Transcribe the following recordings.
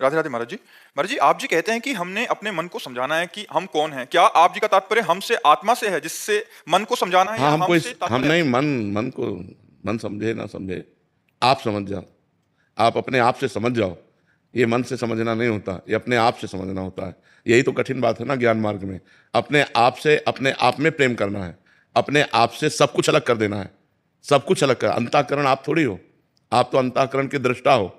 राधे राधे महाराज जी। महाराज जी, आप जी कहते हैं कि हमने अपने मन को समझाना है कि हम कौन हैं। क्या आप जी का तात्पर्य हमसे आत्मा से है जिससे मन को समझाना है, हाँ, या हमको हमसे इस हम तात्पर्य नहीं, आपसे? मन को, मन समझे ना समझे, आप समझ जाओ। आप अपने आप से समझ जाओ। ये मन से समझना नहीं होता, ये अपने आप से समझना होता है। यही तो कठिन बात है ना ज्ञान मार्ग में। अपने आप से, अपने आप में प्रेम करना है। अपने आप से सब कुछ अलग कर देना है। सब कुछ अलग कर, अंतःकरण आप थोड़ी हो। आप तो अंतःकरण के दृष्टा हो।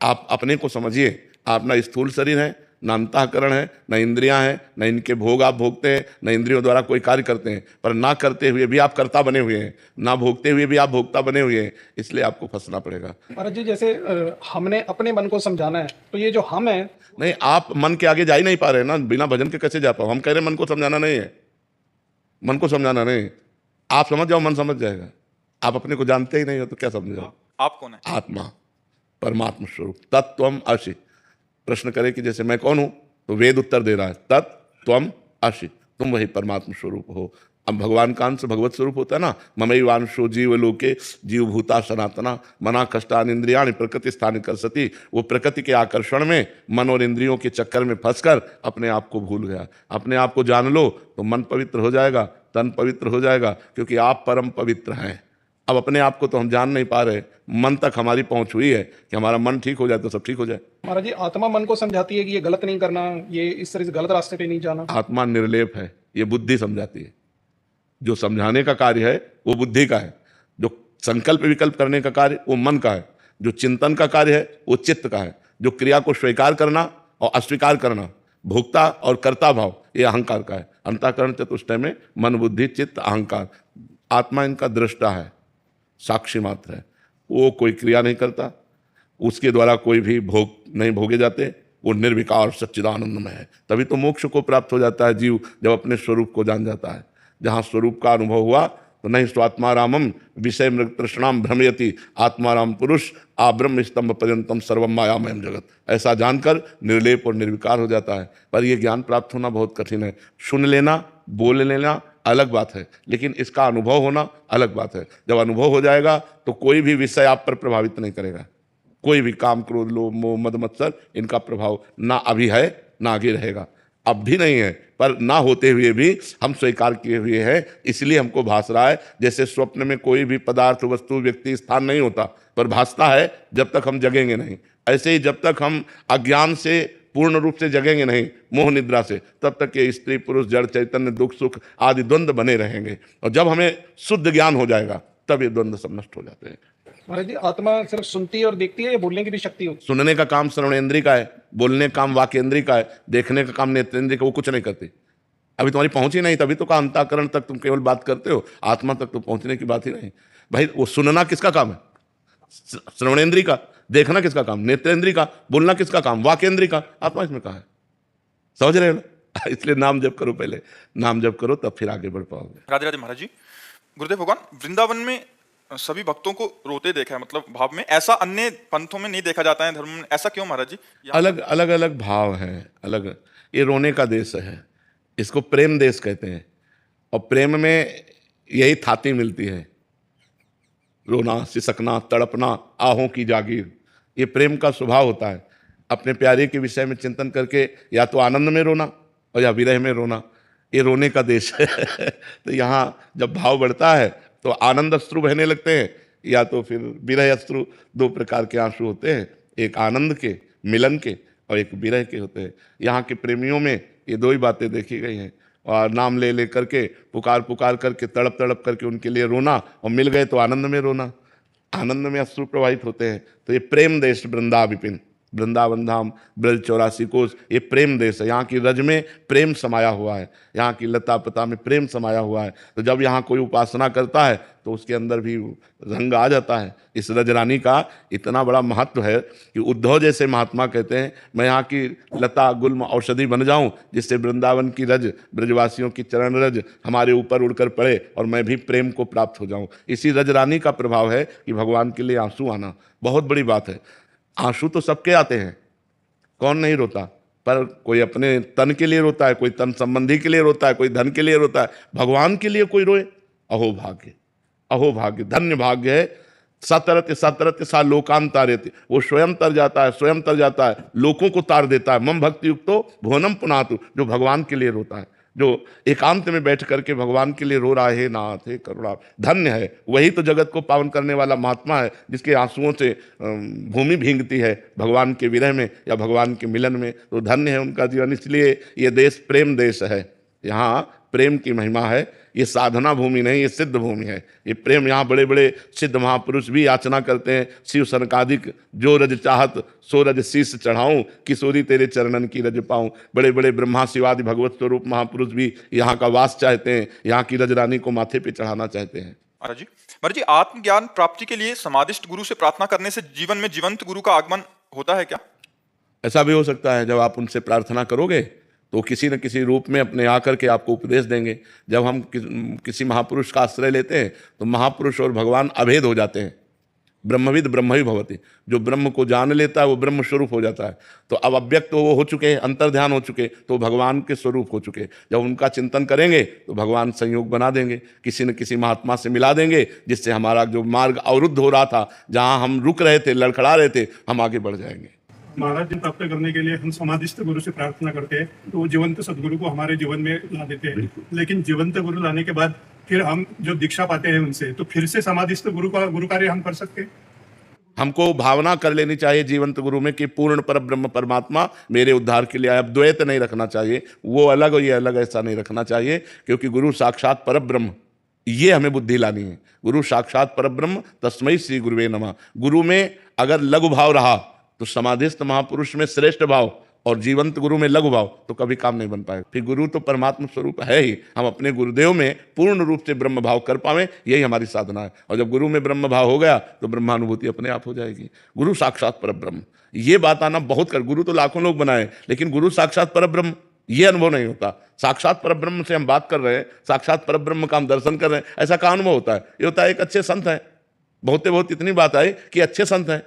आप अपने को समझिए। आप ना स्थूल शरीर है, ना अंतःकरण है, ना इंद्रियां हैं, ना इनके भोग आप भोगते हैं, ना इंद्रियों द्वारा कोई कार्य करते हैं। पर ना करते हुए भी आप कर्ता बने हुए हैं, ना भोगते हुए भी आप भोक्ता बने हुए हैं। इसलिए आपको फंसना पड़ेगा। महाराज जी, जैसे हमने अपने मन को समझाना है, तो ये जो हम है, नहीं, आप मन के आगे जा ही नहीं पा रहे हैं ना। बिना भजन के कैसे जा पाओ? हम कह रहे हैं मन को समझाना नहीं है। मन को समझाना नहीं, आप समझ जाओ, मन समझ जाएगा। आप अपने को जानते ही नहीं हो तो क्या समझो? आप कौन है? आत्मा, परमात्मा स्वरूप, तत्त्वम असि। प्रश्न करे कि जैसे मैं कौन हूं, तो वेद उत्तर दे रहा है, तत्त्वम असि, तुम वही परमात्मा स्वरूप हो। अब भगवान का अंश भगवत स्वरूप होता है ना। ममैवांशो जीव लोके जीव भूता सनातना मना कष्टान इंद्रियाणि प्रकृति स्थान कर सती। वो प्रकृति के आकर्षण में, मन और इंद्रियों के चक्कर में फंसकर अपने आप को भूल गया। अपने आप को जान लो तो मन पवित्र हो जाएगा, तन पवित्र हो जाएगा, क्योंकि आप परम पवित्र हैं। अब अपने आप को तो हम जान नहीं पा रहे। मन तक हमारी पहुंच हुई है कि हमारा मन ठीक हो जाए तो सब ठीक हो जाए। महाराज जी, आत्मा मन को समझाती है कि ये गलत नहीं करना, ये इस तरह से गलत रास्ते पे नहीं जाना। आत्मा निर्लेप है, ये बुद्धि समझाती है। जो समझाने का कार्य है वो बुद्धि का है। जो संकल्प विकल्प करने का कार्य वो मन का है। जो चिंतन का कार्य है वो चित्त का है। जो क्रिया को स्वीकार करना और अस्वीकार करना, भोक्ता और कर्ता भाव, ये अहंकार का है। अंतःकरण चतुष्टय में मन बुद्धि चित्त अहंकार, आत्मा इनका दृष्टा है, साक्षी मात्र है। वो कोई क्रिया नहीं करता, उसके द्वारा कोई भी भोग नहीं भोगे जाते। वो निर्विकार सच्चिदानंदमय है। तभी तो मोक्ष को प्राप्त हो जाता है जीव, जब अपने स्वरूप को जान जाता है। जहाँ स्वरूप का अनुभव हुआ तो नहीं स्वात्मारामम विषय मृग तृष्णाम भ्रमयति आत्माराम पुरुष आब्रह्म स्तंभ पर्यंतम सर्वम मायामयम जगत। ऐसा जानकर निर्लेप और निर्विकार हो जाता है। पर यह ज्ञान प्राप्त होना बहुत कठिन है। सुन लेना, बोल लेना अलग बात है, लेकिन इसका अनुभव होना अलग बात है। जब अनुभव हो जाएगा तो कोई भी विषय आप पर प्रभावित नहीं करेगा। कोई भी काम, क्रोध, लोभ, मोह, मद, मत्सर, इनका प्रभाव ना अभी है ना आगे रहेगा। अब भी नहीं है, पर ना होते हुए भी हम स्वीकार किए हुए हैं। इसलिए हमको भास रहा है। जैसे स्वप्न में कोई भी पदार्थ, वस्तु, व्यक्ति, स्थान नहीं होता, पर भासता है जब तक हम जगेंगे नहीं। ऐसे ही जब तक हम अज्ञान से पूर्ण रूप से जगेंगे नहीं, मोह निद्रा से, तब तक ये स्त्री पुरुष जड़ चैतन्य दुख सुख आदि द्वंद्व बने रहेंगे। और जब हमें शुद्ध ज्ञान हो जाएगा तब ये द्वंद्व सब नष्ट हो जाते हैं। महाराज जी, आत्मा सिर्फ सुनती है और देखती है, या बोलने की भी शक्ति होती सुनने का काम श्रवणेन्द्रिय का है, बोलने का काम वाक्येंद्रिय का है, देखने का काम नेत्रेंद्रिय का। वो कुछ नहीं करती। अभी तुम्हारी पहुंच ही नहीं, तभी तो का अंतःकरण तक तुम केवल बात करते हो, आत्मा तक तो पहुंचने की बात ही नहीं। भाई, वो सुनना किसका काम है? श्रवणेन्द्रिय का। देखना किसका काम? नेत्रेंद्रिय का। बोलना किसका काम? वाक्येंद्रिय का। आत्मा इसमें कहा है? समझ रहे हो ना? इसलिए नाम जप करो, पहले नाम जप करो, तब फिर आगे बढ़ पाओगे। राधे राधे महाराज जी। गुरुदेव भगवान, वृंदावन में सभी भक्तों को रोते देखा है, मतलब भाव में। ऐसा अन्य पंथों में नहीं देखा जाता है, धर्म में। ऐसा क्यों महाराज जी? अलग अलग अलग भाव है, अलग। ये रोने का देश है, इसको प्रेम देश कहते हैं। और प्रेम में यही थाती मिलती है, रोना, सिसकना, तड़पना, आहों की जागीर। ये प्रेम का स्वभाव होता है। अपने प्यारे के विषय में चिंतन करके या तो आनंद में रोना और या विरह में रोना। ये रोने का देश है। तो यहाँ जब भाव बढ़ता है तो आनंद अश्रु बहने लगते हैं, या तो फिर विरह अश्रु। दो प्रकार के आंसू होते हैं, एक आनंद के, मिलन के, और एक विरह के होते हैं। यहाँ के प्रेमियों में ये दो ही बातें देखी गई हैं। और नाम ले ले करके, पुकार पुकार करके, तड़प तड़प करके उनके लिए रोना, और मिल गए तो आनंद में रोना, आनंद में अश्रु प्रवाहित होते हैं। तो ये प्रेम देश वृंदा विपिन, वृंदावन धाम, ब्रज 84 कोस, ये प्रेम देश है। यहाँ की रज में प्रेम समाया हुआ है, यहाँ की लता पता में प्रेम समाया हुआ है। तो जब यहाँ कोई उपासना करता है तो उसके अंदर भी रंग आ जाता है। इस रजरानी का इतना बड़ा महत्व है कि उद्धव जैसे महात्मा कहते हैं, मैं यहाँ की लता गुल्म औषधि बन जाऊं, जिससे वृंदावन की रज, ब्रजवासियों की चरण रज हमारे ऊपर उड़कर पड़े और मैं भी प्रेम को प्राप्त हो जाऊं। इसी रजरानी का प्रभाव है कि भगवान के लिए आंसू आना बहुत बड़ी बात है। आंसू तो सबके आते हैं, कौन नहीं रोता, पर कोई अपने तन के लिए रोता है, कोई तन संबंधी के लिए रोता है, कोई धन के लिए रोता है। भगवान के लिए कोई रोए, अहो भाग्य, अहो भाग्य, धन्य भाग्य है सतरत सतरत सा लोकांतारेति, वो स्वयं तर जाता है, स्वयं तर जाता है, लोगों को तार देता है। मम भक्ति युक्तो भुवनम पुनातु, जो भगवान के लिए रोता है, जो एकांत में बैठ करके भगवान के लिए रो रहा है, नाथ हे करुणा, धन्य है। वही तो जगत को पावन करने वाला महात्मा है, जिसके आंसुओं से भूमि भींगती है भगवान के विरह में या भगवान के मिलन में। तो धन्य है उनका जीवन। इसलिए ये देश प्रेम देश है, यहाँ प्रेम की महिमा है। ये साधना भूमि नहीं, ये सिद्ध भूमि है। ये प्रेम, यहाँ बड़े बड़े सिद्ध महापुरुष भी याचना करते हैं, शिव सनकादिक जो रज चाहत सो रज शीस चढ़ाऊं, किशोरी तेरे चरणन की रज पाऊं। बड़े बड़े ब्रह्मा शिवादि भगवत स्वरूप महापुरुष भी यहाँ का वास चाहते हैं, यहाँ की रजरानी को माथे पे चढ़ाना चाहते हैं। महाराज जी, आत्मज्ञान प्राप्ति के लिए समादिष्ट गुरु से प्रार्थना करने से जीवन में जीवंत गुरु का आगमन होता है क्या? ऐसा भी हो सकता है, जब आप उनसे प्रार्थना करोगे तो किसी न किसी रूप में अपने आकर के आपको उपदेश देंगे। जब हम किसी महापुरुष का आश्रय लेते हैं तो महापुरुष और भगवान अभेद हो जाते हैं। ब्रह्मविद ब्रह्म ही भवति, जो ब्रह्म को जान लेता है वो ब्रह्म स्वरूप हो जाता है। तो अब अव्यक्त वो हो चुके हैं, अंतर्ध्यान हो चुके, तो भगवान के स्वरूप हो चुके। जब उनका चिंतन करेंगे तो भगवान संयोग बना देंगे, किसी न किसी महात्मा से मिला देंगे, जिससे हमारा जो मार्ग अवरुद्ध हो रहा था, जहाँ हम रुक रहे थे, लड़खड़ा रहे थे, हम आगे बढ़ जाएंगे। महाराज जी, प्राप्त करने के लिए हम समाधिस्थ गुरु से प्रार्थना करते हैं तो वो जीवंत सदगुरु को हमारे जीवन में ला देते हैं। लेकिन जीवंत गुरु लाने के बाद फिर हम जो दीक्षा पाते हैं उनसे, तो फिर से समाधिस्थ गुरु कार्य हम कर सकते हैं। हमको भावना कर लेनी चाहिए जीवंत गुरु में कि पूर्ण पर ब्रह्म परमात्मा मेरे उद्धार के लिए आया। अब द्वैत नहीं रखना चाहिए, वो अलग और ये अलग, ऐसा नहीं रखना चाहिए, क्योंकि गुरु साक्षात पर ब्रह्म, ये हमें बुद्धि लानी है। गुरु साक्षात पर ब्रह्म तस्मै श्री गुरुवे नमः। गुरु में अगर लघु भाव रहा तो समाधिस्थ महापुरुष में श्रेष्ठ भाव, और जीवंत गुरु में लघु भाव, तो कभी काम नहीं बन पाएगा। फिर गुरु तो परमात्मा स्वरूप है ही, हम अपने गुरुदेव में पूर्ण रूप से ब्रह्म भाव कर पावे, यही हमारी साधना है। और जब गुरु में ब्रह्म भाव हो गया तो ब्रह्मानुभूति अपने आप हो जाएगी। गुरु साक्षात पर ब्रह्म, ये बात आना बहुत कर। गुरु तो लाखों लोग बनाए, लेकिन गुरु साक्षात पर ब्रह्म ये अनुभव नहीं होता। साक्षात पर ब्रह्म से हम बात कर रहे हैं, साक्षात पर ब्रह्म का हम दर्शन कर रहे हैं, ऐसा का अनुभव होता है? ये होता है एक अच्छे संत है, बहुत इतनी बात आई कि अच्छे संत हैं,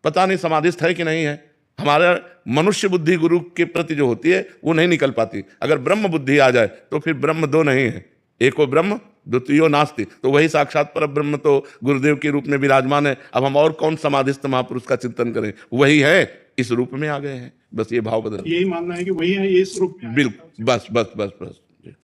पता नहीं समाधिस्थ है कि नहीं है। हमारा मनुष्य बुद्धि गुरु के प्रति जो होती है वो नहीं निकल पाती। अगर ब्रह्म बुद्धि आ जाए तो फिर ब्रह्म दो नहीं है, एको ब्रह्म द्वितीयो नास्ति। तो वही साक्षात पर ब्रह्म तो गुरुदेव के रूप में विराजमान है। अब हम और कौन समाधिस्थ महापुरुष का चिंतन करें? वही है, इस रूप में आ गए हैं, बस ये भाव बदल। यही मानना है कि वही है, ये इस रूप में। बिल्कुल, बस बस बस बस।